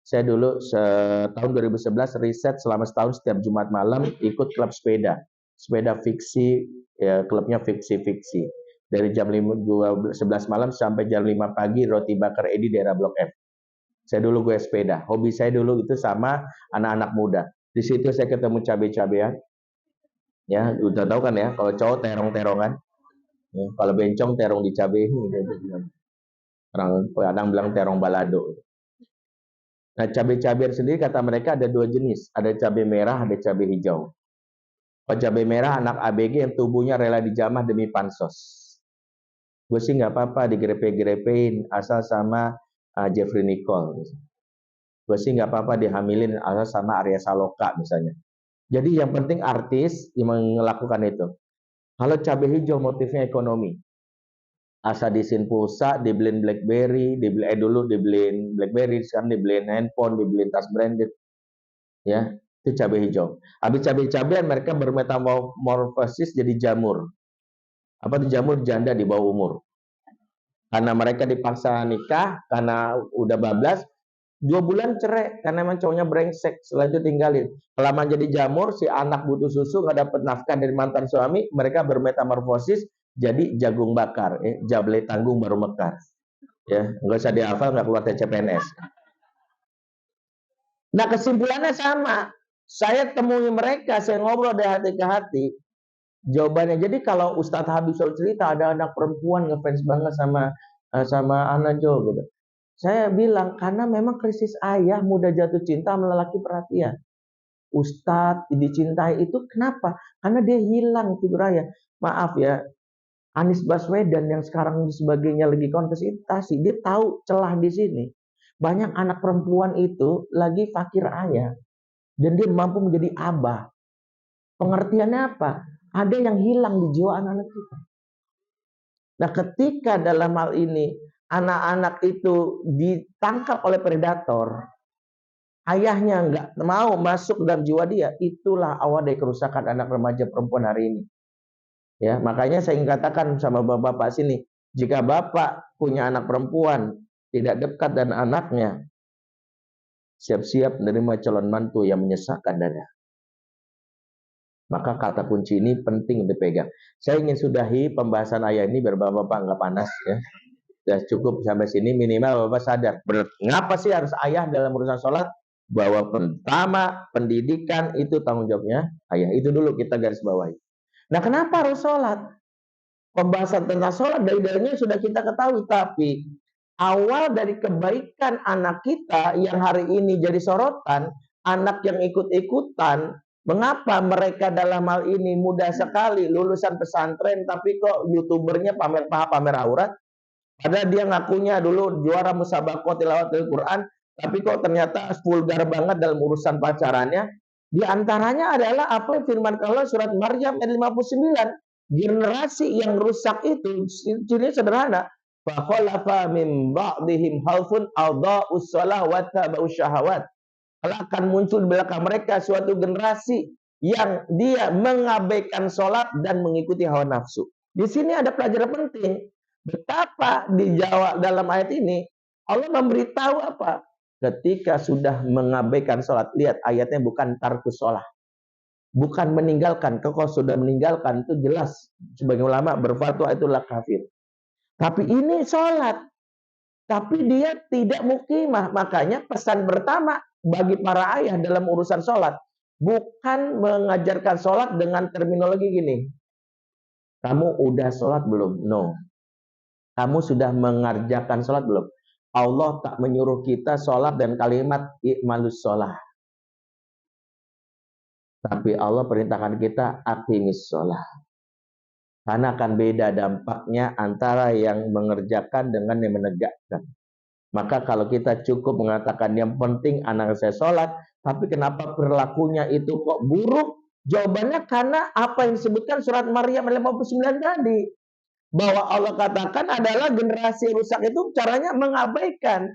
Saya dulu tahun 2011 riset selama setahun setiap Jumat malam ikut klub sepeda. Sepeda fiksi, ya, klubnya fiksi-fiksi. Dari jam 11 malam sampai jam 5 pagi roti bakar Edi daerah Blok F. Saya dulu gue sepeda. Hobi saya dulu itu sama anak-anak muda. Di situ saya ketemu cabai-cabean. Ya, udah tahu kan ya, kalau cowok terong-terongan. Ya, kalau bencong terong di cabai. Orang kadang bilang terong balado. Nah, cabai-cabai sendiri kata mereka ada dua jenis. Ada cabai merah, ada cabai hijau. Kalau cabai merah anak ABG yang tubuhnya rela dijamah demi pansos. Gue sih nggak apa-apa digrepe-grepein asal sama Jeffrey Nicole. Gue sih nggak apa-apa dihamilin asal sama Arya Saloka misalnya. Jadi yang penting artis yang melakukan itu. Kalau cabai hijau motifnya ekonomi. Asal disin pulsa, dibeliin BlackBerry, dibeliin BlackBerry, sekarang dibeliin handphone, dibeliin tas branded. Ya, itu cabai hijau. Habis cabai-cabean mereka bermetamorfosis jadi jamur. Apa itu jamur? Janda di bawah umur. Karena mereka dipaksa nikah, karena udah bablas, 2 bulan cerai karena emang cowoknya brengsek. Setelah itu tinggalin. Kelamaan jadi jamur, si anak butuh susu, nggak dapet nafkah dari mantan suami, mereka bermetamorfosis jadi jagung bakar. Jable tanggung baru mekar. Ya, nggak usah dihafal, nggak keluar TCPNS. Nah, kesimpulannya sama. Saya temui mereka, saya ngobrol dari hati ke hati. Jawabannya, jadi kalau Ustadz Habib selalu cerita ada anak perempuan ngefans banget sama Ana Jo gitu. Saya bilang karena memang krisis ayah mudah jatuh cinta sama lelaki perhatian. Ustadz dicintai itu kenapa? Karena dia hilang figur ayah. Maaf ya, Anies Baswedan yang sekarang sebagainya lagi kontestasi, dia tahu celah di sini. Banyak anak perempuan itu lagi fakir ayah dan dia mampu menjadi abah. Pengertiannya apa? Ada yang hilang di jiwa anak-anak kita. Nah, ketika dalam hal ini anak-anak itu ditangkap oleh predator, ayahnya nggak mau masuk dalam jiwa dia, itulah awal dari kerusakan anak remaja perempuan hari ini. Ya, makanya saya ingin katakan sama bapak-bapak sini, jika bapak punya anak perempuan tidak dekat dan anaknya, siap-siap menerima calon mantu yang menyesakkan dada. Maka kata kunci ini penting dipegang. Saya ingin sudahi pembahasan ayat ini biar bapak-bapak nggak panas ya. Sudah cukup sampai sini, minimal bapak sadar. Mengapa sih harus ayah dalam urusan sholat? Bahwa pertama pendidikan itu tanggung jawabnya ayah. Itu dulu kita garis bawahi. Nah, kenapa harus sholat? Pembahasan tentang sholat dari dalilnya sudah kita ketahui, tapi awal dari kebaikan anak kita yang hari ini jadi sorotan, anak yang ikut-ikutan. Mengapa mereka dalam hal ini mudah sekali lulusan pesantren tapi kok youtubernya pamer paha pamer aurat? Padahal dia ngakunya dulu juara musabaqah tilawatil Quran, tapi kok ternyata vulgar banget dalam urusan pacarannya. Di antaranya adalah apa firman Allah surat Maryam ayat 59. Generasi yang rusak itu cirinya sederhana. Fa khalafa min ba'dihim khalfun adha'us shalah wa taba'us syahawat. Akan muncul di belakang mereka suatu generasi yang dia mengabaikan sholat dan mengikuti hawa nafsu. Di sini ada pelajaran penting. Betapa di Jawa dalam ayat ini Allah memberitahu apa? Ketika sudah mengabaikan sholat, lihat ayatnya bukan tarkus sholat, bukan meninggalkan. Kalau sudah meninggalkan itu jelas sebagai ulama berfatwa itulah kafir. Tapi ini sholat, tapi dia tidak mukimah. Makanya pesan pertama bagi para ayah dalam urusan sholat, bukan mengajarkan sholat dengan terminologi gini, kamu udah sholat belum? No. Kamu sudah mengerjakan sholat belum? Allah tak menyuruh kita sholat dan kalimat i'malus sholat. Tapi Allah perintahkan kita aqimis sholat. Karena akan beda dampaknya antara yang mengerjakan dengan yang menegakkan. Maka kalau kita cukup mengatakan yang penting anak saya sholat, tapi kenapa perilakunya itu kok buruk? Jawabannya karena apa yang disebutkan surat Maryam 59 tadi. Bahwa Allah katakan adalah generasi rusak itu caranya mengabaikan.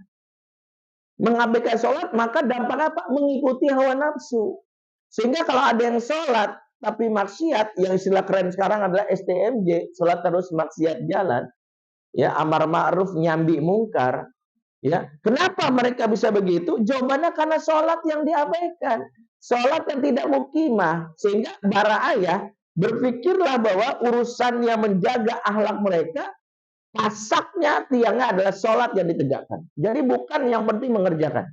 Mengabaikan sholat, maka dampak apa? Mengikuti hawa nafsu. Sehingga kalau ada yang sholat, tapi maksiat, yang istilah keren sekarang adalah STMJ, sholat terus maksiat jalan, ya amar ma'ruf nyambi mungkar, Ya, kenapa mereka bisa begitu? Jawabannya karena sholat yang diabaikan, sholat yang tidak mukimah, sehingga para ayah berpikirlah bahwa urusan yang menjaga akhlak mereka, pasaknya tiangnya adalah sholat yang ditegakkan. Jadi bukan yang penting mengerjakan.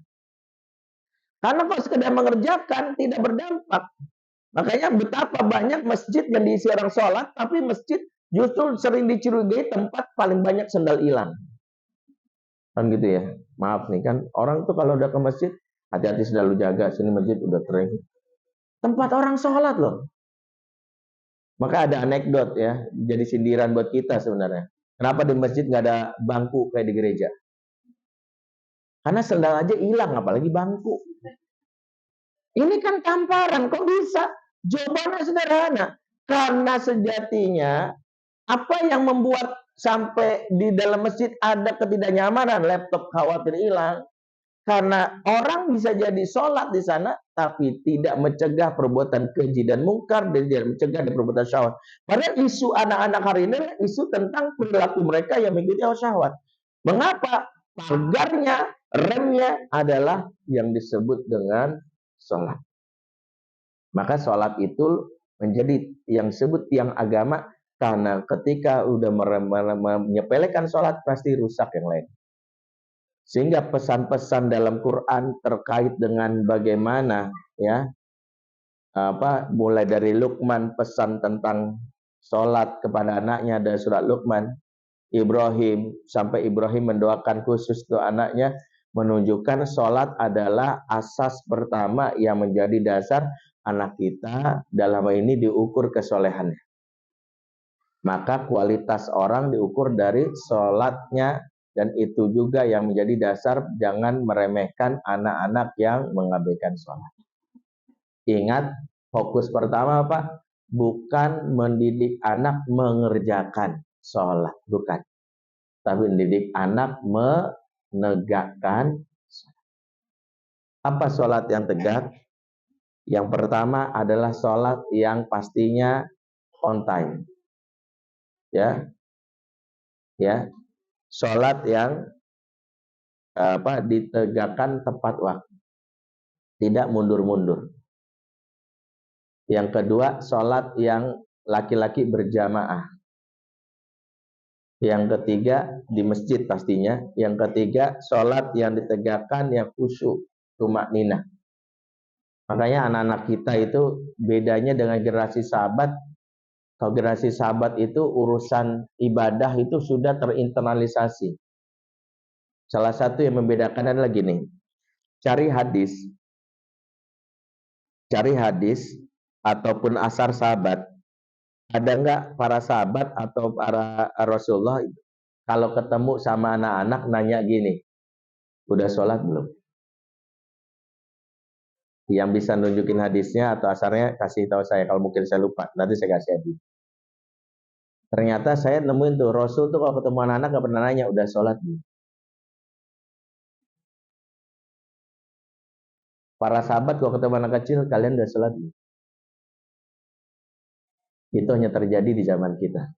Karena kalau sekedar mengerjakan tidak berdampak. Makanya betapa banyak masjid yang diisi orang sholat, tapi masjid justru sering dicurigai tempat paling banyak sendal hilang. Kan gitu ya. Maaf nih kan, orang tuh kalau udah ke masjid, hati-hati selalu jaga, sini masjid udah kering. Tempat orang sholat loh. Maka ada anekdot ya, jadi sindiran buat kita sebenarnya. Kenapa di masjid nggak ada bangku kayak di gereja? Karena sendal aja hilang, apalagi bangku. Ini kan tamparan, kok bisa? Jawabannya sederhana. Karena sejatinya, apa yang membuat sampai di dalam masjid ada ketidaknyamanan, laptop khawatir hilang, karena orang bisa jadi sholat di sana, tapi tidak mencegah perbuatan keji dan mungkar, dan tidak mencegah dari perbuatan syahwat. Padahal isu anak-anak hari ini isu tentang perilaku mereka yang mengikuti hawa syahwat. Mengapa? Pagarnya, remnya adalah yang disebut dengan sholat. Maka sholat itu menjadi yang disebut tiang agama, karena ketika udah menyepelekan sholat, pasti rusak yang lain. Sehingga pesan-pesan dalam Quran terkait dengan bagaimana ya mulai dari Luqman pesan tentang sholat kepada anaknya dari surat Luqman, Ibrahim sampai Ibrahim mendoakan khusus untuk anaknya, menunjukkan sholat adalah asas pertama yang menjadi dasar anak kita dalam ini diukur kesolehannya. Maka kualitas orang diukur dari sholatnya, dan itu juga yang menjadi dasar jangan meremehkan anak-anak yang mengabaikan sholat. Ingat, fokus pertama apa? Bukan mendidik anak mengerjakan sholat, bukan. Tapi mendidik anak menegakkan sholat. Apa sholat yang tegak? Yang pertama adalah sholat yang pastinya on time. Ya, sholat yang ditegakkan tepat waktu, tidak mundur-mundur. Yang kedua, sholat yang laki-laki berjamaah. Yang ketiga, di masjid pastinya. Yang ketiga, sholat yang ditegakkan yang khusyuk, tumakninah. Makanya anak-anak kita itu bedanya dengan generasi sahabat. Kalau generasi sahabat itu urusan ibadah itu sudah terinternalisasi. Salah satu yang membedakan adalah gini, cari hadis ataupun asar sahabat. Ada enggak para sahabat atau para Rasulullah kalau ketemu sama anak-anak nanya gini, udah sholat belum? Yang bisa nunjukin hadisnya atau asarnya kasih tahu saya, kalau mungkin saya lupa, nanti saya kasih hadis. Ternyata saya nemuin tuh, Rasul tuh kalau ketemu anak-anak gak pernah nanya, udah sholat belum? Para sahabat kalau ketemu anak kecil, kalian udah sholat belum? Itu hanya terjadi di zaman kita.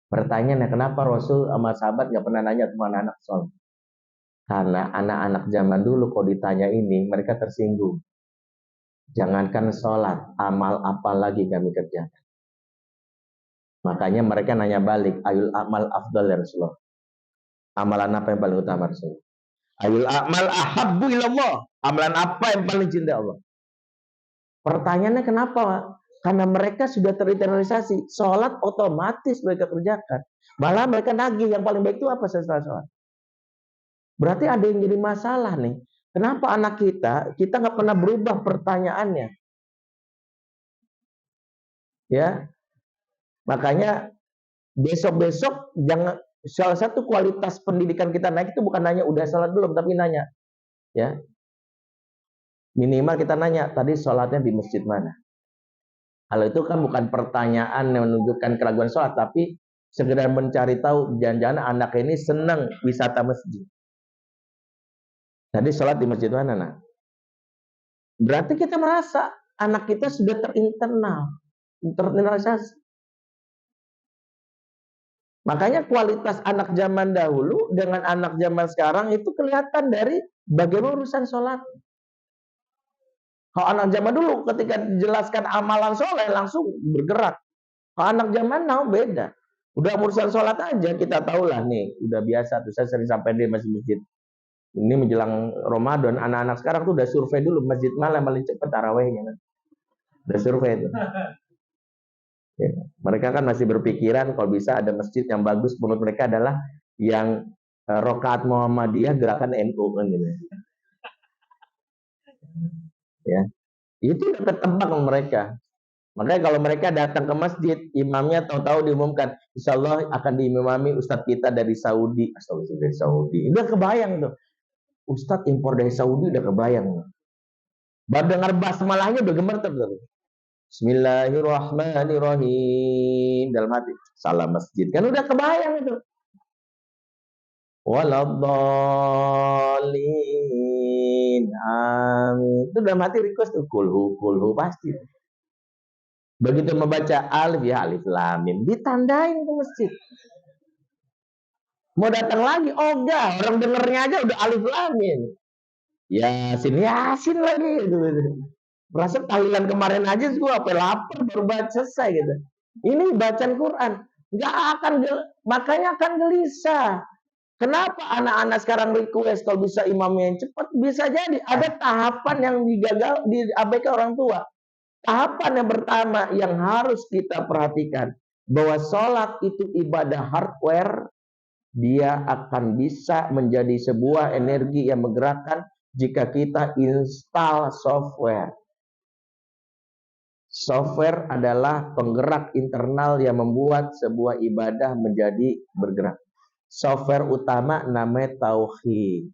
Pertanyaannya, kenapa Rasul sama sahabat gak pernah nanya sama anak-anak sholat? Karena anak-anak zaman dulu kalau ditanya ini, mereka tersinggung. Jangankan sholat, amal apa lagi kami kerjakan? Makanya mereka nanya balik, ayul amal afdal ya Rasulullah. Amalan apa yang paling utama Rasulullah? Ayul amal ahabbu ilallah. Amalan apa yang paling cinta Allah? Pertanyaannya kenapa? Karena mereka sudah terinternalisasi. Sholat otomatis mereka kerjakan. Malah mereka nagih, yang paling baik itu apa setelah sholat? Berarti ada yang jadi masalah nih. Kenapa anak kita nggak pernah berubah pertanyaannya? Ya, makanya besok-besok jangan, salah satu kualitas pendidikan kita naik itu bukan nanya udah sholat belum, tapi nanya, ya minimal kita nanya tadi sholatnya di masjid mana. Kalau itu kan bukan pertanyaan yang menunjukkan keraguan sholat, tapi sekedar mencari tahu jangan-jangan anak ini senang wisata masjid. Tadi sholat di masjid mana, nak? Berarti kita merasa anak kita sudah terinternalisasi. Makanya kualitas anak zaman dahulu dengan anak zaman sekarang itu kelihatan dari bagaimana urusan sholat. Kalau anak zaman dulu ketika dijelaskan amalan soleh langsung bergerak. Kalau anak zaman now beda. Udah urusan sholat aja kita tahu lah nih. Udah biasa tuh, saya sering sampai di masjid-masjid. Ini menjelang Ramadan, anak-anak sekarang tuh udah survei dulu masjid mana yang paling cepat tarawehnya. Udah survei itu. Ya. Mereka kan masih berpikiran kalau bisa ada masjid yang bagus menurut mereka adalah yang rokaat Muhammadiyah gerakan NU kan gitu. Ya, itu udah ketebak sama mereka. Makanya kalau mereka datang ke masjid, imamnya tahu-tahu diumumkan, insya Allah akan diimami Ustadz kita dari Saudi. Astagfirullah, dari Saudi. Udah kebayang tuh. Ustadz impor dari Saudi udah kebayang. Baru dengar basmalahnya udah gemeter tuh. Bismillahirrahmanirrahim. Dalam hati, salam masjid. Kan udah kebayang itu. Waladhdallin. Amin. Itu dalam hati request tuh. Kulhu pasti. Begitu membaca alif ya alif lam mim, ditandain ke masjid. Mau datang lagi, oh enggak, orang dengernya aja udah alif lam mim. Yasin lagi gitu. Merasa tahlilan kemarin aja gua apa lapar baru baca selesai gitu. Ini bacaan Quran, enggak akan makanya akan gelisah. Kenapa anak-anak sekarang request kalau bisa imamnya yang cepat? Bisa jadi ada tahapan yang diabaikan orang tua. Tahapan yang pertama yang harus kita perhatikan bahwa sholat itu ibadah hardware, dia akan bisa menjadi sebuah energi yang menggerakkan jika kita install software. Software adalah penggerak internal yang membuat sebuah ibadah menjadi bergerak. Software utama namanya tauhid.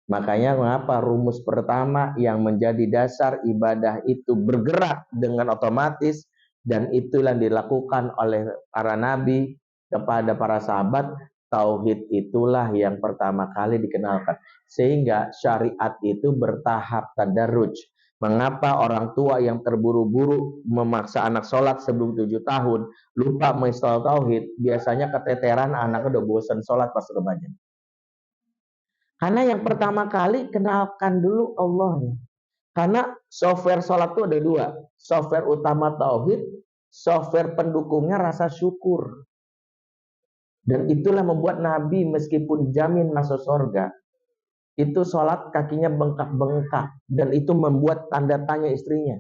Makanya mengapa rumus pertama yang menjadi dasar ibadah itu bergerak dengan otomatis, dan itulah yang dilakukan oleh para nabi kepada para sahabat. Tauhid itulah yang pertama kali dikenalkan. Sehingga syariat itu bertahap tadarruj. Mengapa orang tua yang terburu-buru memaksa anak sholat sebelum 7 tahun, lupa menginstal tauhid, biasanya keteteran anaknya udah bosan sholat pas remaja. Karena yang pertama kali kenalkan dulu Allah. Karena software sholat itu ada dua. Software utama tauhid, software pendukungnya rasa syukur. Dan itulah membuat Nabi meskipun jamin masuk surga, itu sholat kakinya bengkak-bengkak. Dan itu membuat tanda tanya istrinya.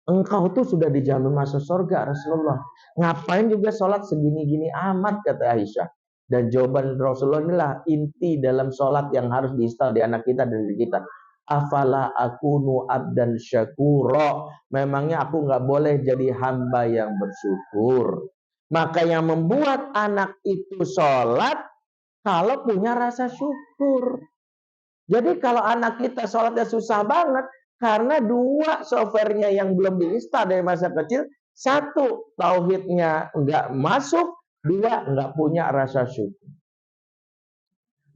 Engkau tuh sudah dijamin masuk surga Rasulullah. Ngapain juga sholat segini-gini amat, kata Aisyah. Dan jawaban Rasulullah inilah inti dalam sholat yang harus diinstal di anak kita dan di kita. Afala akunu abdan syakuro. Memangnya aku nggak boleh jadi hamba yang bersyukur. Maka yang membuat anak itu sholat kalau punya rasa syukur. Jadi kalau anak kita sholatnya susah banget, karena dua softwarenya yang belum diinstal dari masa kecil. Satu, tauhidnya nggak masuk. Dua, nggak punya rasa syukur.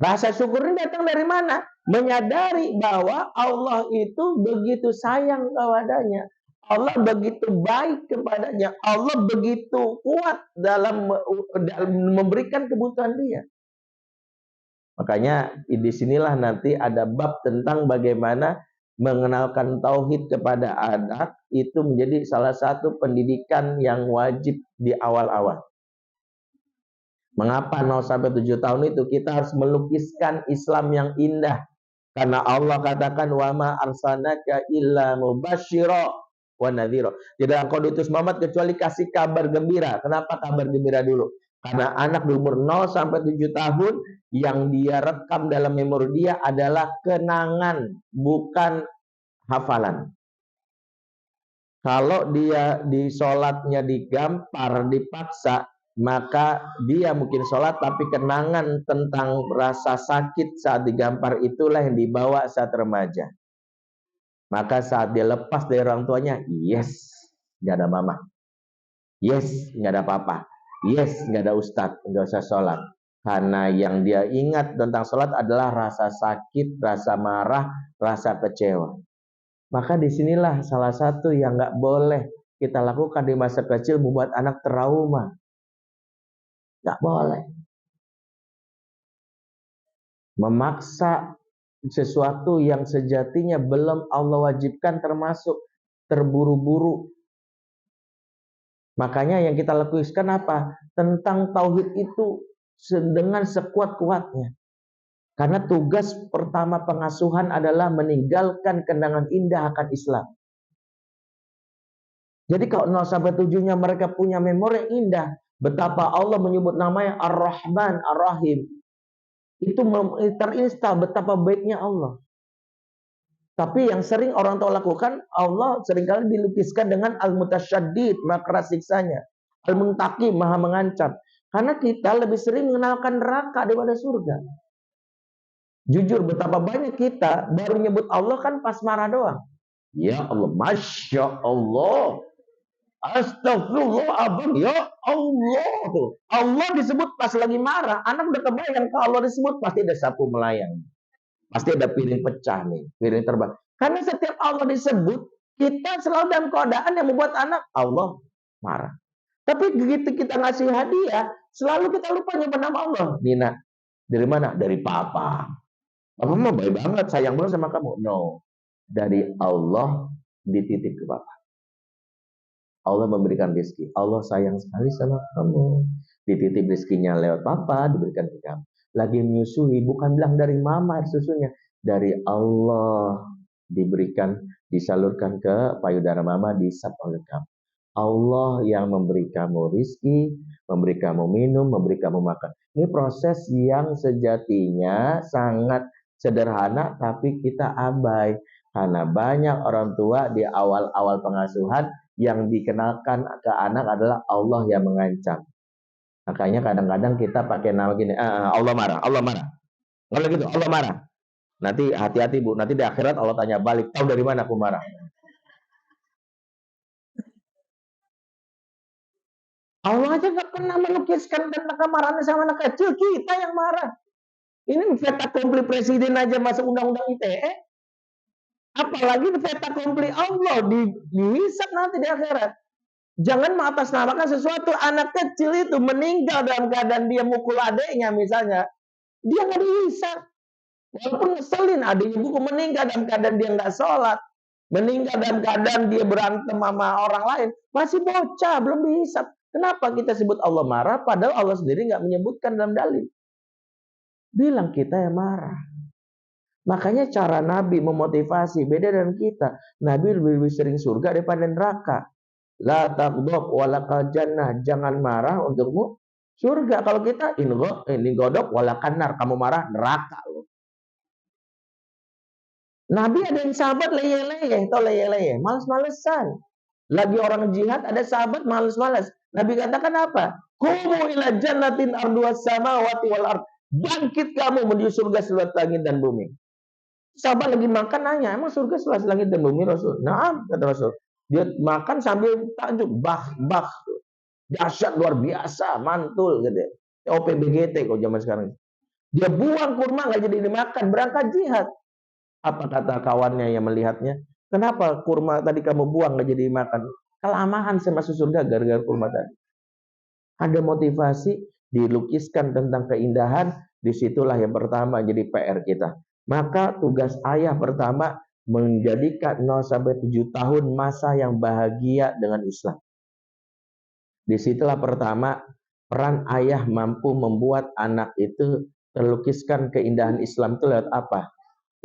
Rasa syukur ini datang dari mana? Menyadari bahwa Allah itu begitu sayang kepadanya. Allah begitu baik kepadanya. Allah begitu kuat dalam memberikan kebutuhan dia. Makanya di sinilah nanti ada bab tentang bagaimana mengenalkan tauhid kepada anak, itu menjadi salah satu pendidikan yang wajib di awal-awal. Mengapa 0 sampai 7 tahun itu kita harus melukiskan Islam yang indah? Karena Allah katakan wa ma arsalnaka illa mubasyshira wa nadhira. Tidak engkau diutus Muhammad kecuali kasih kabar gembira. Kenapa kabar gembira dulu? Karena anak berumur 0 sampai 7 tahun yang dia rekam dalam memori dia adalah kenangan, bukan hafalan. Kalau dia di sholatnya digampar, dipaksa, maka dia mungkin sholat tapi kenangan tentang rasa sakit saat digampar itulah yang dibawa saat remaja. Maka saat dia lepas dari orang tuanya, yes, gak ada mama. Yes, gak ada papa. Yes, gak ada ustadz, gak usah sholat. Karena yang dia ingat tentang sholat adalah rasa sakit, rasa marah, rasa kecewa. Maka disinilah salah satu yang gak boleh kita lakukan di masa kecil membuat anak trauma. Nggak boleh. Memaksa sesuatu yang sejatinya belum Allah wajibkan termasuk terburu-buru. Makanya yang kita lakukan apa? Tentang tauhid itu dengan sekuat-kuatnya. Karena tugas pertama pengasuhan adalah meninggalkan kenangan indah akan Islam. Jadi kalau 0 sampai 7-nya mereka punya memori yang indah, betapa Allah menyebut namanya Ar-Rahman, Ar-Rahim. Itu terinstal betapa baiknya Allah. Tapi yang sering orang tua lakukan, Allah seringkali dilukiskan dengan Al-Mutasyaddid, maha keras siksanya. Al-Muntaqim, maha mengancam. Karena kita lebih sering mengenalkan neraka daripada surga. Jujur betapa banyak kita baru nyebut Allah kan pas marah doang. Ya Allah, Masya Allah. Astagfirullah abang, ya Allah tuh. Allah disebut pas lagi marah. Anak udah kebayang kalau Allah disebut pasti ada sapu melayang. Pasti ada piring pecah nih, piring terbang. Karena setiap Allah disebut, kita selalu dalam keadaan yang membuat anak Allah marah. Tapi begitu kita ngasih hadiah, selalu kita lupa nyebut nama Allah. Nina, dari mana? Dari papa. Papa mah baik banget, sayang banget sama kamu. No, dari Allah dititip ke papa. Allah memberikan rezeki. Allah sayang sekali sama kamu. Dititip rezekinya lewat papa, diberikan ke kamu. Lagi menyusui, bukan bilang dari mama air susunya. Dari Allah diberikan, disalurkan ke payudara mama, disap oleh kamu. Allah yang memberi kamu rezeki, memberi kamu minum, memberi kamu makan. Ini proses yang sejatinya sangat sederhana, tapi kita abai. Karena banyak orang tua di awal-awal pengasuhan yang dikenalkan ke anak adalah Allah yang mengancam. Makanya kadang-kadang kita pakai nama gini, Allah marah, Allah marah. Kalau gitu, Allah marah. Nanti hati-hati Bu, nanti di akhirat Allah tanya balik, tahu dari mana aku marah? Allah aja gak pernah melukiskan tentang kemarahan sama anak kecil, kita yang marah. Ini fait accompli presiden aja masuk undang-undang ITE. Apalagi fait accompli Allah dihisap nanti di akhirat. Jangan mengatasnamakan sesuatu. Anak kecil itu meninggal dalam keadaan dia mukul adiknya misalnya. Dia nggak dihisap. Walaupun ngeselin adiknya buku meninggal dalam keadaan dia nggak sholat. Meninggal dalam keadaan dia berantem sama orang lain. Masih bocah, belum dihisap. Kenapa kita sebut Allah marah padahal Allah sendiri nggak menyebutkan dalam dalil. Bilang kita yang marah. Makanya cara Nabi memotivasi beda dengan kita. Nabi lebih sering surga daripada neraka. La taghdab walakal jannah, jangan marah untukmu surga. Kalau kita ini godok walakan nar, kamu marah neraka loh. Nabi ada yang sahabat leyeh-leyeh, atau leyeh-leyeh, males-malesan. Lagi orang jihad ada sahabat males-males. Nabi katakan apa? Qumu ila jannatin arduas samawati wal ard. Bangkit kamu menuju surga seluas langit dan bumi. Sahabat lagi makan nanya, emang surga seluas langit dan bumi Rasul? Naam, kata Rasul. Dia makan sambil takjub, bah. Dahsyat luar biasa, mantul gitu. OPBGT kok zaman sekarang. Dia buang kurma nggak jadi dimakan, berangkat jihad. Apa kata kawannya yang melihatnya? Kenapa kurma tadi kamu buang nggak jadi dimakan? Kelamaan saya masuk surga gara-gara kurma tadi. Ada motivasi, dilukiskan tentang keindahan, disitulah yang pertama jadi PR kita. Maka tugas ayah pertama menjadikan 0 sampai 7 tahun masa yang bahagia dengan Islam. Disitulah pertama peran ayah mampu membuat anak itu terlukiskan keindahan Islam itu lewat apa?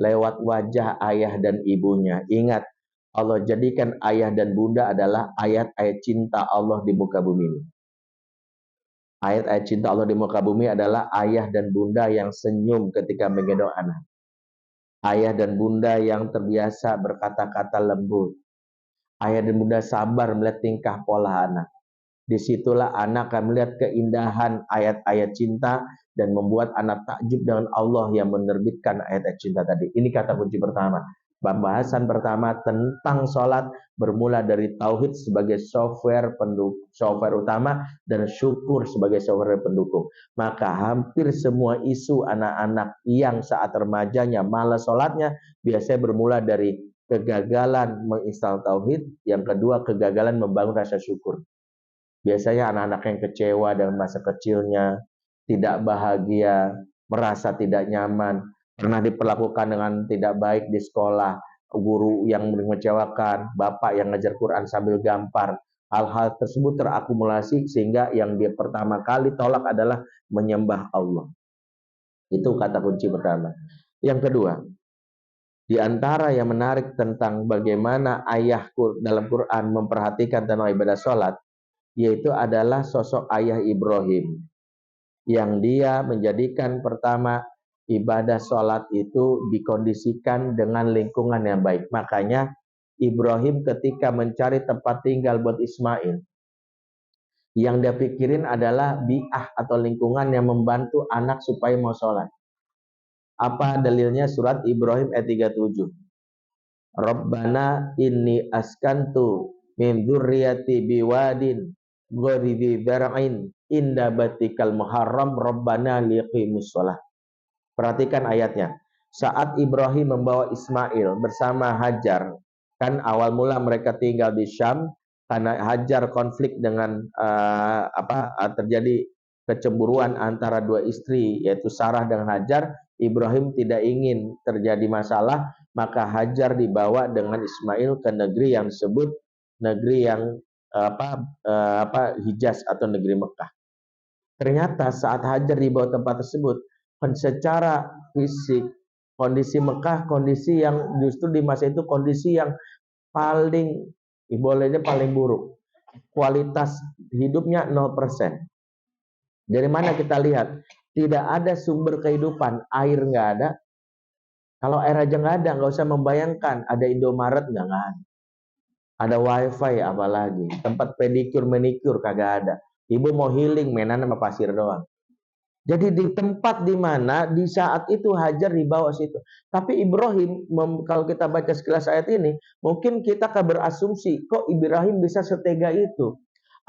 Lewat wajah ayah dan ibunya. Ingat, Allah jadikan ayah dan bunda adalah ayat-ayat cinta Allah di muka bumi ini. Ayat-ayat cinta Allah di muka bumi adalah ayah dan bunda yang senyum ketika menggendong anak. Ayah dan bunda yang terbiasa berkata-kata lembut. Ayah dan bunda sabar melihat tingkah pola anak. Disitulah anak akan melihat keindahan ayat-ayat cinta dan membuat anak takjub dengan Allah yang menerbitkan ayat-ayat cinta tadi. Ini kata kunci pertama. Pembahasan pertama tentang sholat bermula dari tauhid sebagai software utama dan syukur sebagai software pendukung. Maka hampir semua isu anak-anak yang saat remajanya malas sholatnya biasanya bermula dari kegagalan menginstal tauhid, yang kedua kegagalan membangun rasa syukur. Biasanya anak-anak yang kecewa dengan masa kecilnya, tidak bahagia, merasa tidak nyaman, pernah diperlakukan dengan tidak baik di sekolah, guru yang mengecewakan, bapak yang ngajar Quran sambil gampar. Hal-hal tersebut terakumulasi sehingga yang dia pertama kali tolak adalah menyembah Allah. Itu kata kunci pertama. Yang kedua, di antara yang menarik tentang bagaimana ayah dalam Quran memperhatikan tentang ibadah sholat, yaitu adalah sosok ayah Ibrahim, yang dia menjadikan pertama ibadah sholat itu dikondisikan dengan lingkungan yang baik. Makanya Ibrahim ketika mencari tempat tinggal buat Ismail, yang dia pikirin adalah bi'ah atau lingkungan yang membantu anak supaya mau sholat. Apa dalilnya? Surat Ibrahim ayat 37. Rabbana inni askantu min dzurriyyati biwadin ghairi dzar'in inda batikal muharram rabbana liqimus shalah. Perhatikan ayatnya. Saat Ibrahim membawa Ismail bersama Hajar, kan awal mula mereka tinggal di Syam karena Hajar konflik dengan terjadi kecemburuan antara dua istri yaitu Sarah dan Hajar. Ibrahim tidak ingin terjadi masalah, maka Hajar dibawa dengan Ismail ke negeri yang disebut negeri yang Hijaz atau negeri Mekah. Ternyata saat Hajar dibawa tempat tersebut, secara fisik kondisi Mekah, kondisi yang justru di masa itu kondisi yang paling bolehnya paling buruk. Kualitas hidupnya 0%. Dari mana kita lihat? Tidak ada sumber kehidupan, air nggak ada. Kalau air aja nggak ada, nggak usah membayangkan ada Indomaret nggak ada. Ada wifi apalagi, tempat pedikur manikur kagak ada. Ibu mau healing mainan sama pasir doang. Jadi di tempat di mana di saat itu Hajar dibawa situ. Tapi Ibrahim, kalau kita baca sekilas ayat ini, mungkin kita akan berasumsi, kok Ibrahim bisa setega itu?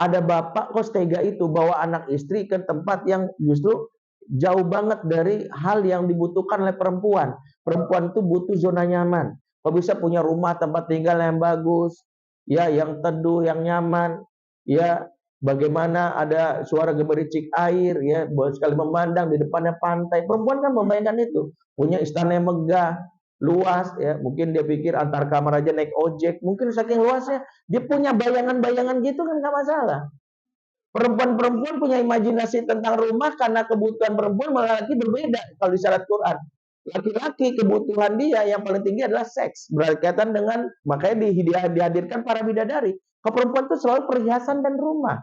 Ada bapak kok setega itu bawa anak istri ke tempat yang justru jauh banget dari hal yang dibutuhkan oleh perempuan. Perempuan itu butuh zona nyaman. Kok bisa punya rumah tempat tinggal yang bagus, ya, yang teduh, yang nyaman, ya, bagaimana ada suara gemericik air, ya, boleh sekali memandang di depannya pantai. Perempuan kan membayangkan itu, punya istana yang megah, luas, ya, mungkin dia pikir antar kamar aja naik ojek, mungkin saking luasnya dia punya bayangan-bayangan gitu kan nggak masalah. Perempuan-perempuan punya imajinasi tentang rumah karena kebutuhan perempuan malah laki berbeda kalau di syarat Quran. Laki-laki kebutuhan dia yang paling tinggi adalah seks, berkaitan dengan makanya dihadirkan para bidadari. Ke perempuan itu selalu perhiasan dan rumah.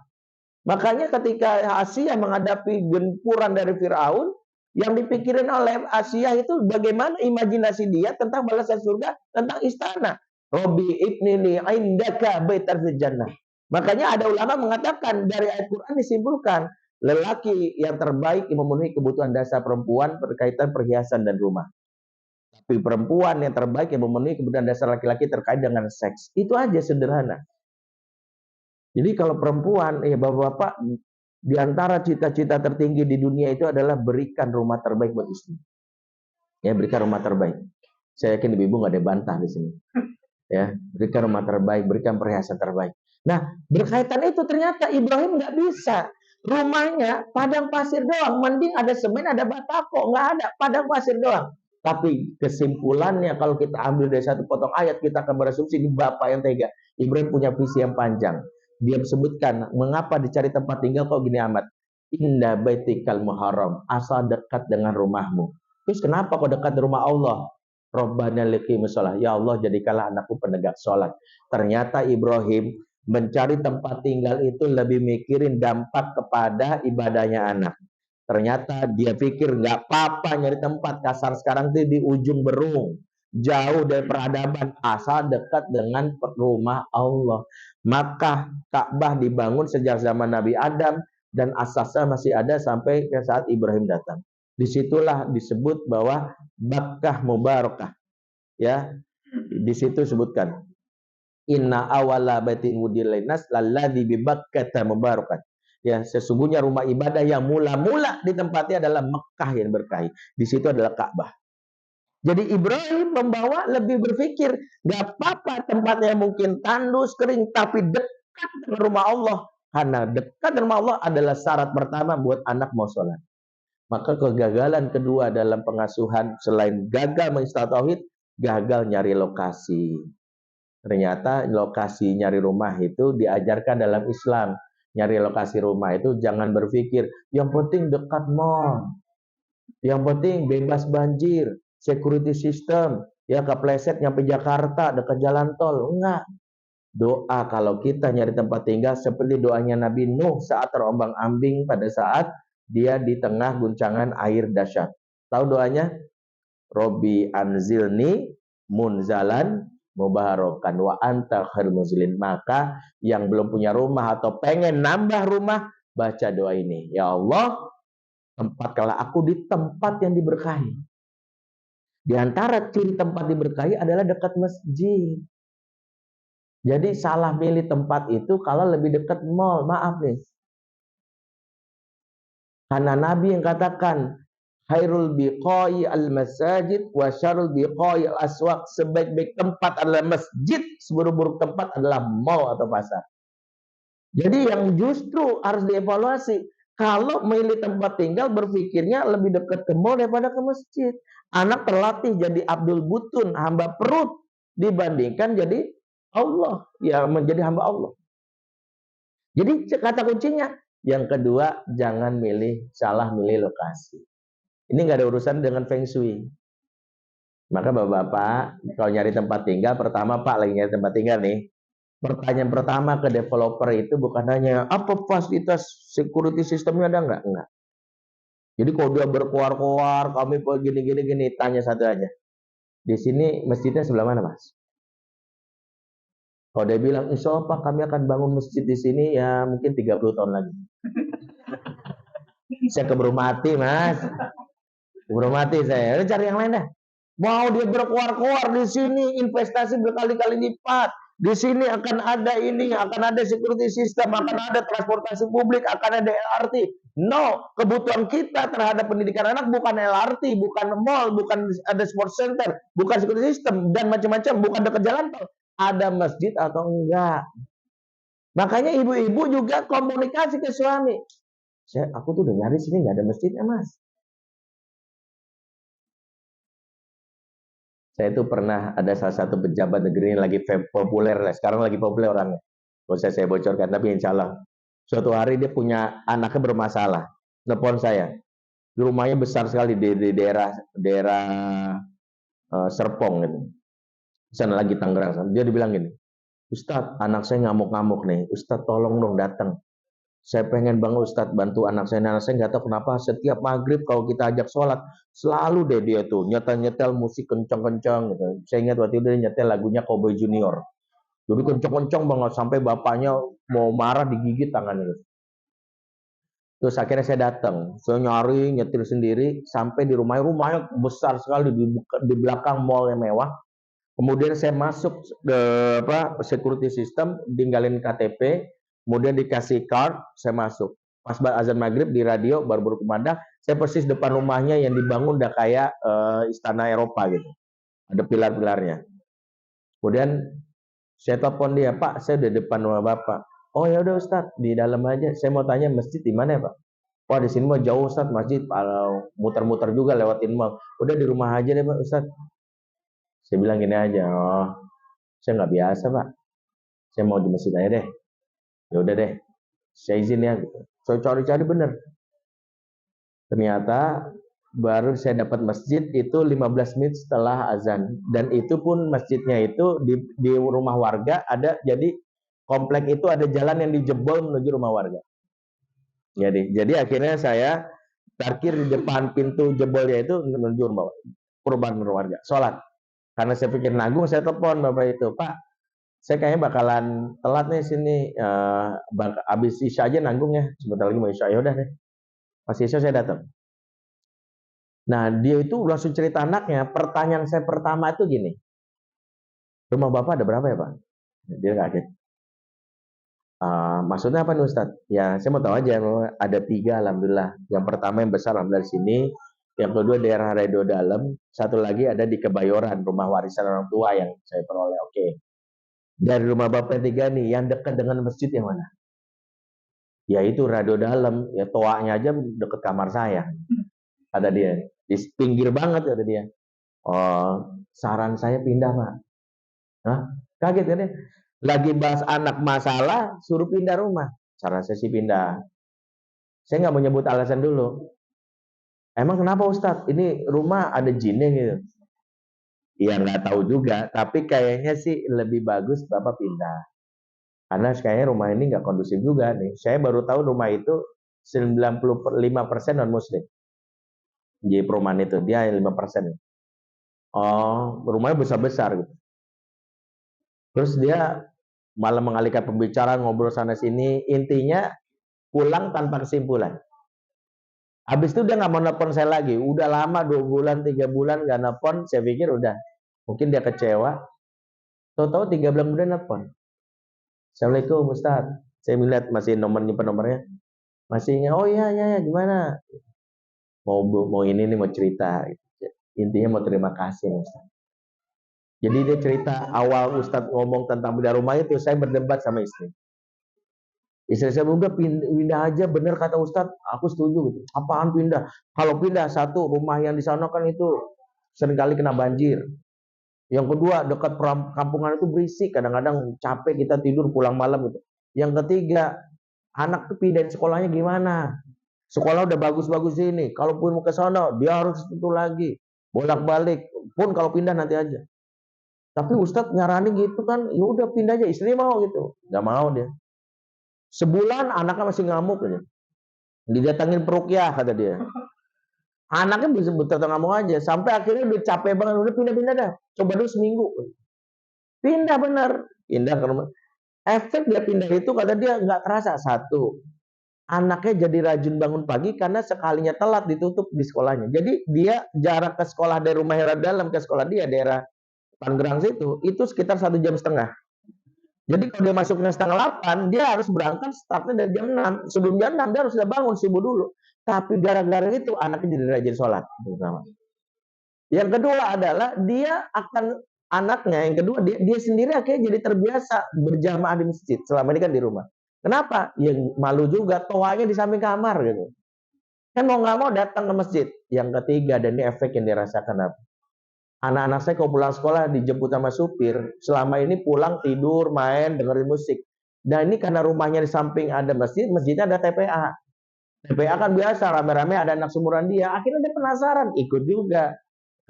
Makanya ketika Asia menghadapi gempuran dari Firaun, yang dipikirin oleh Asia itu bagaimana imajinasi dia tentang balasan surga, tentang istana. Robbi ibnili indaka baitan fil jannah. Makanya ada ulama mengatakan dari ayat Quran disimpulkan lelaki yang terbaik yang memenuhi kebutuhan dasar perempuan berkaitan perhiasan dan rumah. Tapi perempuan yang terbaik yang memenuhi kebutuhan dasar laki-laki terkait dengan seks. Itu aja sederhana. Jadi kalau perempuan, ya bapak-bapak, di antara cita-cita tertinggi di dunia itu adalah berikan rumah terbaik buat istri. Ya, berikan rumah terbaik. Saya yakin ibu-ibu nggak ada bantah di sini. Ya, berikan rumah terbaik, berikan perhiasan terbaik. Nah, berkaitan itu ternyata Ibrahim nggak bisa. Rumahnya padang pasir doang, mending ada semen, ada batako, nggak ada, padang pasir doang. Tapi kesimpulannya kalau kita ambil dari satu potong ayat, kita akan berasumsi ini bapak yang tega. Ibrahim punya visi yang panjang. Dia sebutkan mengapa dicari tempat tinggal kok gini amat. Inda baitikal muharram, asal dekat dengan rumahmu. Terus kenapa kok dekat rumah Allah? Rabbana liqimus shalah. Ya Allah, jadikanlah anakku penegak sholat. Ternyata Ibrahim mencari tempat tinggal itu lebih mikirin dampak kepada ibadahnya anak. Ternyata dia pikir nggak apa-apa nyari tempat kasar sekarang itu di ujung Berung, jauh dari peradaban, asal dekat dengan rumah Allah. Maka Ka'bah dibangun sejak zaman Nabi Adam dan asasnya masih ada sampai ke saat Ibrahim datang. Disitulah disebut bahwa Makkah Mubarakah. Ya, di situ sebutkan inna awala baitin wudilinnas lalladzi bi Bakkah mubarakan. Ya, sesungguhnya rumah ibadah yang mula-mula ditempati adalah Mekah yang berkahi. Di situ adalah Ka'bah. Jadi Ibrahim membawa lebih berpikir, gak apa-apa tempatnya mungkin tandus, kering, tapi dekat dengan rumah Allah. Karena dekat dengan Allah adalah syarat pertama buat anak mau sholat. Maka kegagalan kedua dalam pengasuhan selain gagal menginstal tauhid, gagal nyari lokasi. Ternyata lokasi nyari rumah itu diajarkan dalam Islam. Nyari lokasi rumah itu jangan berpikir yang penting dekat mall, yang penting bebas banjir, security system, ya kepleset nyampe Jakarta dekat jalan tol. Enggak. Doa kalau kita nyari tempat tinggal seperti doanya Nabi Nuh saat terombang-ambing pada saat dia di tengah guncangan air dahsyat. Tahu doanya? Robi anzilni munzalan mubarakan wa anta khairul munzilin. Maka yang belum punya rumah atau pengen nambah rumah, baca doa ini. Ya Allah, tempatkanlah aku di tempat yang diberkahi. Di antara ciri tempat diberkahi adalah dekat masjid. Jadi salah milih tempat itu kalau lebih dekat mall. Maaf nih. Karena Nabi yang katakan, khairul biqai al-masajid wa syarul biqai al-aswaq. Sebaik-baik tempat adalah masjid, seburuk-buruk tempat adalah mall atau pasar. Jadi yang justru harus dievaluasi. Kalau milih tempat tinggal berpikirnya lebih dekat ke mall daripada ke masjid. Anak terlatih jadi Abdul Butun, hamba perut, dibandingkan jadi Allah, ya menjadi hamba Allah. Jadi kata kuncinya, yang kedua jangan salah milih lokasi. Ini nggak ada urusan dengan feng shui. Maka bapak-bapak kalau nyari tempat tinggal, pertama Pak lagi nyari tempat tinggal nih. Pertanyaan pertama ke developer itu bukan hanya apa fasilitas security sistemnya ada nggak? Enggak. Jadi kalau dia berkoar-koar, kami gini, tanya satu aja. Di sini masjidnya sebelah mana, Mas? Kalau dia bilang, insya Allah Pak, kami akan bangun masjid di sini ya mungkin 30 tahun lagi. Saya keburu mati, Mas. Keburu mati saya. Udah cari yang lain dah. Mau dia berkoar-koar di sini investasi berkali-kali lipat. Di sini akan ada ini, akan ada security system, akan ada transportasi publik, akan ada LRT. No, kebutuhan kita terhadap pendidikan anak bukan LRT, bukan mall, bukan ada sports center, bukan security system dan macam-macam, bukan dekat jalan tol. Ada masjid atau enggak. Makanya ibu-ibu juga komunikasi ke suami. Aku tuh udah nyari sini nggak ada masjidnya, Mas. Saya itu pernah ada salah satu pejabat negeri yang lagi populer, sekarang lagi populer orangnya. Gak usah saya bocorkan, tapi insya Allah. Suatu hari dia punya anaknya bermasalah. Telepon saya. Di rumahnya besar sekali di daerah Serpong gitu. Sana lagi Tangerang. Dia dibilang gini, Ustadz, anak saya ngamuk-ngamuk nih. Ustadz tolong dong datang. Saya pengen banget Ustadz bantu anak saya. Anak saya nggak tahu kenapa setiap maghrib kalau kita ajak sholat selalu deh dia tuh nyetel musik kencang-kencang gitu. Saya ingat waktu itu dia nyetel lagunya Cowboy Junior. Jadi kencang-kencang banget sampai bapaknya mau marah digigit tangannya. Terus akhirnya saya datang, saya nyari nyetir sendiri sampai di rumahnya besar sekali di belakang mall yang mewah. Kemudian saya masuk ke security system, tinggalin KTP, kemudian dikasih card, saya masuk. Pas azan maghrib di radio baru berkumandang, saya persis depan rumahnya yang dibangun udah kayak istana Eropa gitu. Ada pilar-pilarnya. Kemudian saya telepon dia, Pak, saya udah depan rumah Bapak. Oh ya udah Ustadz, di dalam aja. Saya mau tanya masjid di mana ya Pak? Wah di sini mah jauh Ustadz, masjid muter-muter juga lewatin mall. Udah di rumah aja deh Pak Ustadz. Saya bilang gini aja, oh saya nggak biasa Pak. Saya mau di masjid aja deh. Ya udah deh, saya izin ya. Gitu. Saya cari-cari bener. Ternyata baru saya dapat masjid itu 15 menit setelah azan. Dan itu pun masjidnya itu di rumah warga ada, jadi komplek itu ada jalan yang dijebol menuju rumah warga. Jadi akhirnya saya parkir di depan pintu jebolnya itu menuju rumah warga. Sholat. Karena saya pikir nanggung, saya telepon Bapak itu, Pak, saya kayaknya bakalan telat nih sini. Abis Isya aja nanggung ya. Sebentar lagi mau Isya, ya udah deh. Pas Isya saya datang. Nah, dia itu langsung cerita anaknya. Pertanyaan saya pertama itu gini. Rumah Bapak ada berapa ya, Pak? Dia kaget. Maksudnya apa nih Ustadz? Ya, saya mau tahu aja. Ada 3, alhamdulillah. Yang pertama yang besar, alhamdulillah di sini. Yang kedua daerah Redo Dalam. Satu lagi ada di Kebayoran, rumah warisan orang tua yang saya peroleh. Oke. Dari rumah Bapak 3 nih, yang dekat dengan masjid yang mana? Ya itu radio dalam, ya toaknya aja deket kamar saya, kata dia. Di pinggir banget, kata dia. Oh, saran saya pindah, Pak. Hah? Kaget kan dia? Lagi bahas anak masalah, suruh pindah rumah. Saran saya sih pindah. Saya nggak mau nyebut alasan dulu. Emang kenapa Ustadz? Ini rumah ada jinnya gitu. Ya nggak tahu juga, tapi kayaknya sih lebih bagus Bapak pindah. Karena kayaknya rumah ini nggak kondusif juga nih. Saya baru tahu rumah itu 95% non muslim. Di perumahan itu dia 5%. Oh, rumahnya besar-besar gitu. Terus dia malah mengalihkan pembicaraan, ngobrol sana sini, intinya pulang tanpa kesimpulan. Habis itu dia nggak mau nelpon saya lagi. Udah lama 2 bulan, 3 bulan nggak nelpon. Saya pikir udah, mungkin dia kecewa. Tahu-tahu 3 bulan kemudian nelpon. Assalamualaikum Ustaz. Saya melihat masih nyimpen nomornya. Masih ingat, oh iya, gimana? Mau ini nih, mau cerita. Intinya mau terima kasih Ustaz. Jadi dia cerita awal Ustaz ngomong tentang pindah rumah itu, saya berdebat sama istri. Istri saya udah pindah aja, bener kata Ustadz, aku setuju gitu. Apaan pindah? Kalau pindah, satu, rumah yang di sana kan itu seringkali kena banjir. Yang kedua, dekat kampungan itu berisik, kadang-kadang capek kita tidur pulang malam gitu. Yang ketiga, anak tuh pindahin sekolahnya gimana? Sekolah udah bagus-bagus ini, kalaupun mau ke sana, dia harus itu lagi. Bolak-balik, pun kalau pindah nanti aja. Tapi Ustadz nyaranin gitu kan, ya udah pindah aja, istri mau gitu. Nggak mau dia. Sebulan anaknya masih ngamuk aja. Didatangin perukyah kata dia. Anaknya bisa betul ngamuk aja. Sampai akhirnya udah capek banget. Udah pindah-pindah dah. Coba dulu seminggu. Pindah benar. Pindah ke rumah. Efek dia pindah itu kata dia nggak terasa. Satu, anaknya jadi rajin bangun pagi karena sekalinya telat ditutup di sekolahnya. Jadi dia jarak ke sekolah dari rumah Hera dalam ke sekolah dia daerah Tangerang situ itu sekitar 1,5 jam. Jadi kalau dia masuknya 7:30, dia harus berangkat startnya dari jam 6. Sebelum jam 6 dia harus sudah bangun subuh dulu. Tapi gara-gara itu anaknya jadi rajin sholat. Yang kedua adalah dia akan anaknya yang kedua dia sendiri akhirnya jadi terbiasa berjamaah di masjid. Selama ini kan di rumah. Kenapa? Ya malu juga, toanya di samping kamar gitu. Kan mau nggak mau datang ke masjid. Yang ketiga, dan ini efek yang dirasakan apa? Anak-anak saya kalau pulang sekolah dijemput sama supir, selama ini pulang tidur, main, dengerin musik. Dan ini karena rumahnya di samping ada masjid, masjidnya ada TPA. TPA kan biasa, rame-rame ada anak seumuran dia. Akhirnya dia penasaran, ikut juga.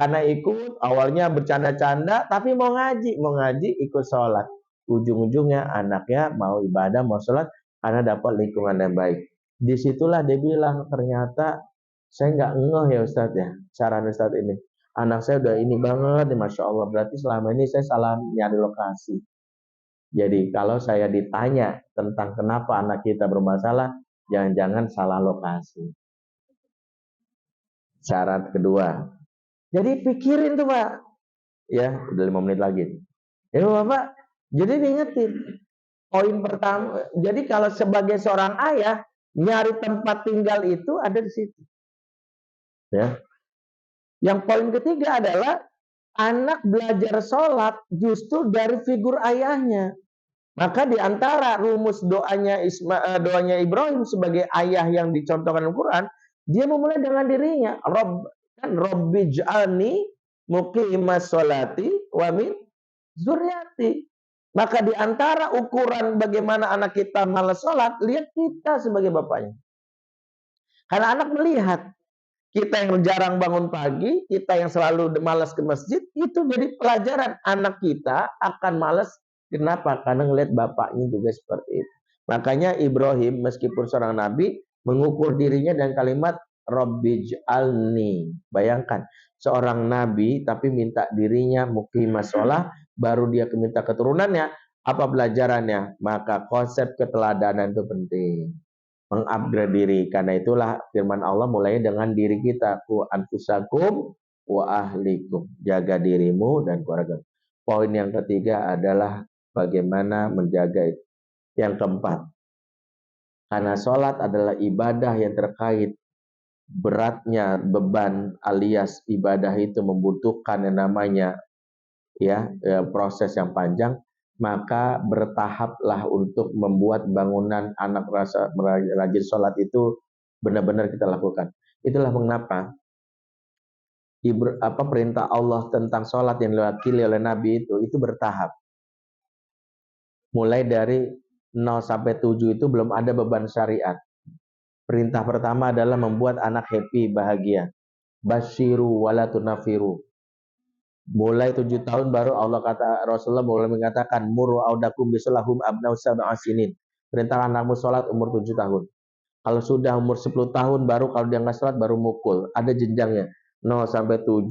Karena ikut, awalnya bercanda-canda, tapi mau ngaji ikut sholat. Ujung-ujungnya anaknya mau ibadah, mau sholat, karena dapat lingkungan yang baik. Disitulah dia bilang, ternyata saya nggak ngeh ya Ustadz ya, saran Ustadz ini. Anak saya udah ini banget, Masya Allah. Berarti selama ini saya salah nyari lokasi. Jadi kalau saya ditanya tentang kenapa anak kita bermasalah, jangan-jangan salah lokasi. Syarat kedua. Jadi pikirin tuh Pak. Ya, udah 5 menit lagi. Ya Bapak, jadi diingetin. Poin pertama, jadi kalau sebagai seorang ayah, nyari tempat tinggal itu ada di situ. Ya. Yang poin ketiga adalah anak belajar sholat justru dari figur ayahnya. Maka di antara rumus doanya doanya Ibrahim sebagai ayah yang dicontohkan Al-Quran, dia memulai dengan dirinya. Rabbij'alni muqimas sholati wa min zuriati. Maka di antara ukuran bagaimana anak kita malas sholat, lihat kita sebagai bapaknya. Karena anak melihat kita yang jarang bangun pagi, kita yang selalu malas ke masjid, itu jadi pelajaran. Anak kita akan malas. Kenapa? Karena ngelihat bapaknya juga seperti itu. Makanya Ibrahim meskipun seorang nabi, mengukur dirinya dengan kalimat Rabbij'alni. Bayangkan, seorang nabi tapi minta dirinya muqimah sholah, baru dia minta keturunannya. Apa pelajarannya? Maka konsep keteladanan itu penting. Mengupgrade diri. Karena itulah firman Allah mulai dengan diri kita. Ku anfusakum wa ahlikum. Jaga dirimu dan keluarga. Poin yang ketiga adalah bagaimana menjaga itu. Yang keempat, karena sholat adalah ibadah yang terkait beratnya beban alias ibadah itu membutuhkan yang namanya proses yang panjang. maka bertahaplah untuk membuat bangunan anak rajin sholat itu benar-benar kita lakukan. Itulah mengapa perintah Allah tentang sholat yang diwakili oleh Nabi itu bertahap. Mulai dari 0 sampai 7 itu belum ada beban syariat. Perintah pertama adalah membuat anak happy, bahagia. Basyiru wala tunafiru. Mulai 7 tahun baru Allah kata Rasulullah mulai mengatakan muru audakum bisolahum abnau sab'a sinin. Perintah anakmu sholat umur 7 tahun. Kalau sudah umur 10 tahun baru kalau dia nggak sholat baru mukul. Ada jenjangnya. 0 sampai 7,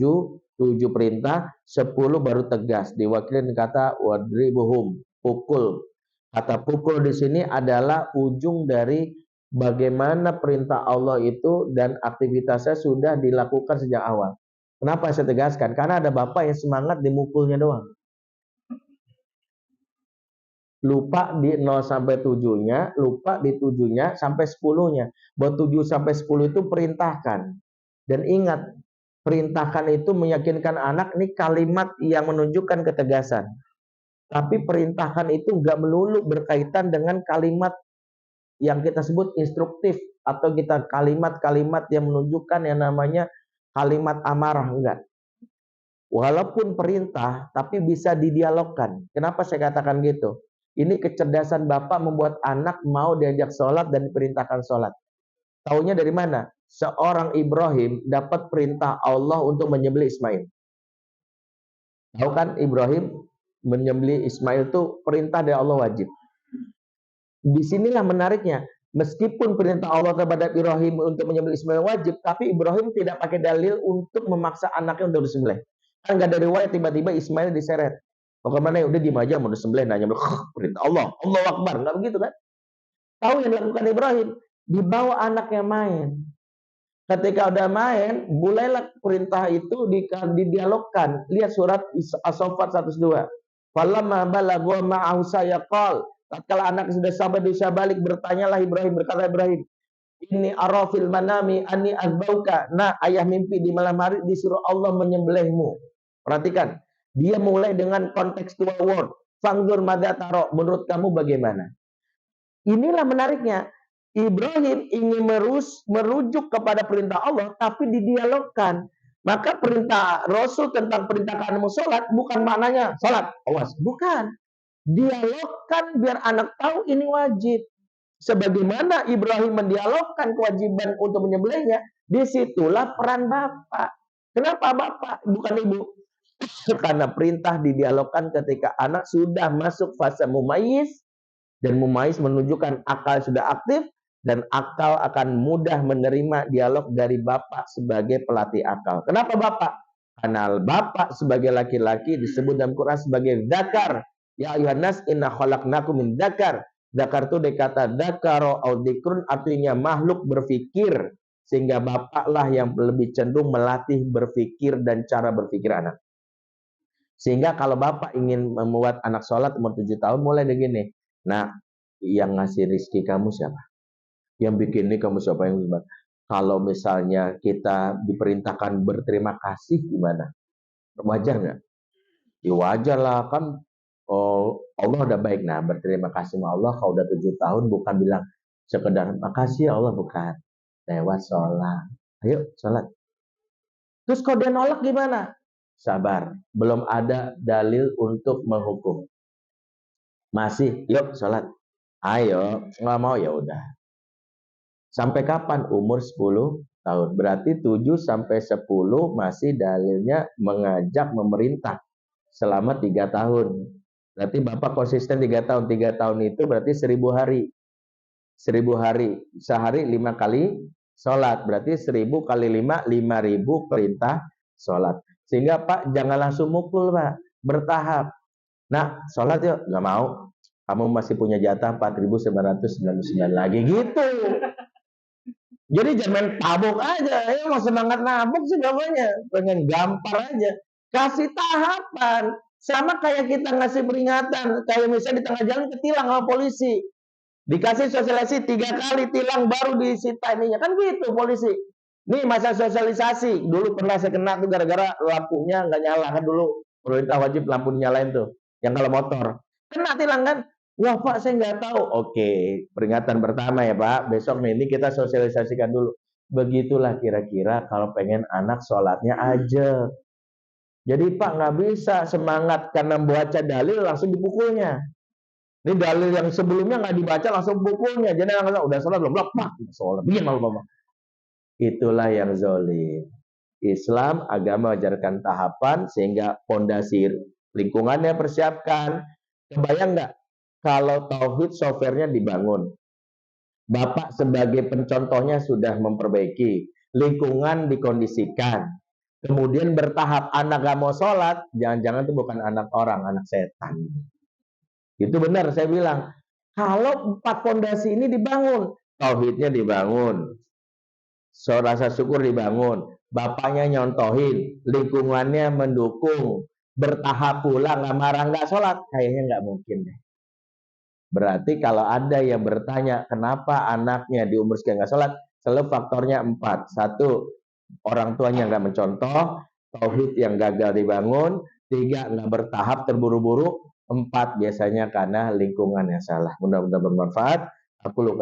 7 perintah, 10 baru tegas. Diwakilin kata wadribuhum, pukul. Kata pukul di sini adalah ujung dari bagaimana perintah Allah itu dan aktivitasnya sudah dilakukan sejak awal. Kenapa saya tegaskan? Karena ada bapak yang semangat dimukulnya doang. Lupa di 0 sampai 7-nya, lupa di 7-nya sampai 10-nya. Bahwa 7 sampai 10 itu perintahkan. Dan ingat, perintahkan itu meyakinkan anak, ini kalimat yang menunjukkan ketegasan. Tapi perintahkan itu nggak melulu berkaitan dengan kalimat yang kita sebut instruktif. Atau kita kalimat-kalimat yang menunjukkan yang namanya kalimat amarah, enggak. Walaupun perintah, tapi bisa didialogkan. Kenapa saya katakan gitu? Ini kecerdasan bapak membuat anak mau diajak sholat dan diperintahkan sholat. Taunya dari mana? Seorang Ibrahim dapat perintah Allah untuk menyembelih Ismail. Tahu kan Ibrahim menyembelih Ismail itu perintah dari Allah wajib. Disinilah menariknya. Meskipun perintah Allah kepada Ibrahim untuk menyembelih Ismail wajib, tapi Ibrahim tidak pakai dalil untuk memaksa anaknya untuk disembelih. Kan nggak ada riwayat tiba-tiba Ismail diseret. Bagaimana ya udah diem aja mau disembelih nanya perintah Allah, Allah Akbar, nggak begitu kan? Tahu yang dilakukan Ibrahim, dibawa anaknya main. Ketika udah main, mulailah perintah itu didialogkan. Lihat surat As-Saffat 102. Falamma balagha ma'ahu sayaqal. Tatkala anak sudah sampai di usia balik, bertanyalah Ibrahim, berkata Ibrahim, ini arafil manami ani azbauka. Nah, ayah mimpi di malam hari disuruh Allah menyembelihmu. Perhatikan, dia mulai dengan contextual word. Fangzur madza taro, menurut kamu bagaimana? Inilah menariknya. Ibrahim ingin merujuk kepada perintah Allah, tapi didialogkan. Maka perintah Rasul tentang perintah kamu sholat, bukan maknanya sholat, awas, bukan. Dialogkan biar anak tahu ini wajib. Sebagaimana Ibrahim mendialogkan kewajiban untuk menyembelihnya, disitulah peran bapak. Kenapa bapak, bukan ibu? Karena perintah didialogkan ketika anak sudah masuk fase mumayyiz, dan mumayyiz menunjukkan akal sudah aktif, dan akal akan mudah menerima dialog dari bapak sebagai pelatih akal. Kenapa bapak? Karena bapak sebagai laki-laki disebut dalam Quran sebagai dzakar. Ya ayuhan nas inna khalaqnakum min dzakar. Dzakar itu dari kata dzakaro au dzikrun, artinya makhluk berpikir. Sehingga bapaklah yang lebih cenderung melatih berpikir dan cara berpikir anak. Sehingga kalau bapak ingin membuat anak sholat umur 7 tahun, mulai dari gini. Nah, yang ngasih rizki kamu siapa? Yang bikin ini kamu siapa? Yang kalau misalnya kita diperintahkan berterima kasih gimana? Wajar nggak? Ya wajar lah kan. Oh, Allah udah baik. Nah, berterima kasih sama Allah kalau udah 7 tahun bukan bilang sekedar makasih ya Allah, bukan. Lewat sholat. Ayo sholat. Terus kalau dia nolak gimana? Sabar. Belum ada dalil untuk menghukum. Masih, yuk sholat. Ayo, nggak mau ya udah. Sampai kapan? Umur 10 tahun. Berarti 7 sampai 10 masih dalilnya mengajak memerintah selama 3 tahun. Berarti Bapak konsisten 3 tahun. 3 tahun itu berarti 1000 hari. 1000 hari. Sehari 5 kali sholat. Berarti 1000 kali 5, 5000 perintah sholat. Sehingga Pak jangan langsung mukul Pak. Bertahap. Nah sholat yuk. Nggak mau. Kamu masih punya jatah 4999 lagi gitu. Jadi jangan tabuk aja, ya mau semangat nabuk sih namanya, pengen gampar aja. Kasih tahapan, sama kayak kita ngasih peringatan, kayak misalnya di tengah jalan ketilang sama polisi, dikasih sosialisasi 3 kali tilang baru disita ininya, kan gitu polisi. Nih masa sosialisasi, dulu pernah saya kena tuh gara-gara lampunya nggak nyala kan dulu, perintah wajib lampu nyalain tuh, yang kalau motor. Kena tilang kan? Wah Pak, saya nggak tahu. Oke, peringatan pertama ya Pak. Besok nih, ini kita sosialisasikan dulu. Begitulah kira-kira kalau pengen anak sholatnya aja. Jadi Pak nggak bisa semangat karena baca dalil langsung dipukulnya. Ini dalil yang sebelumnya nggak dibaca langsung pukulnya. Jadi anak udah sholat belum? Pak, sholat. Bikin malu Bapak. Itulah yang zolim. Islam agama ajarkan tahapan sehingga pondasi lingkungannya persiapkan. Kebayang nggak kalau tauhid softwarenya dibangun? Bapak sebagai pencontohnya sudah memperbaiki, lingkungan dikondisikan, kemudian bertahap anak gak mau sholat, jangan-jangan itu bukan anak orang, anak setan. Itu benar saya bilang. Kalau 4 pondasi ini dibangun, tauhidnya dibangun, rasa syukur dibangun, bapaknya nyontohin, lingkungannya mendukung, bertahap pula, nggak marah, nggak sholat, kayaknya nggak mungkin deh. Berarti kalau ada yang bertanya kenapa anaknya di umur sekian nggak sholat, selalu faktornya 4. 1, orang tuanya nggak mencontoh, tauhid yang gagal dibangun, 3, nggak bertahap terburu-buru, 4, biasanya karena lingkungan yang salah. Mudah-mudahan bermanfaat. Aku lu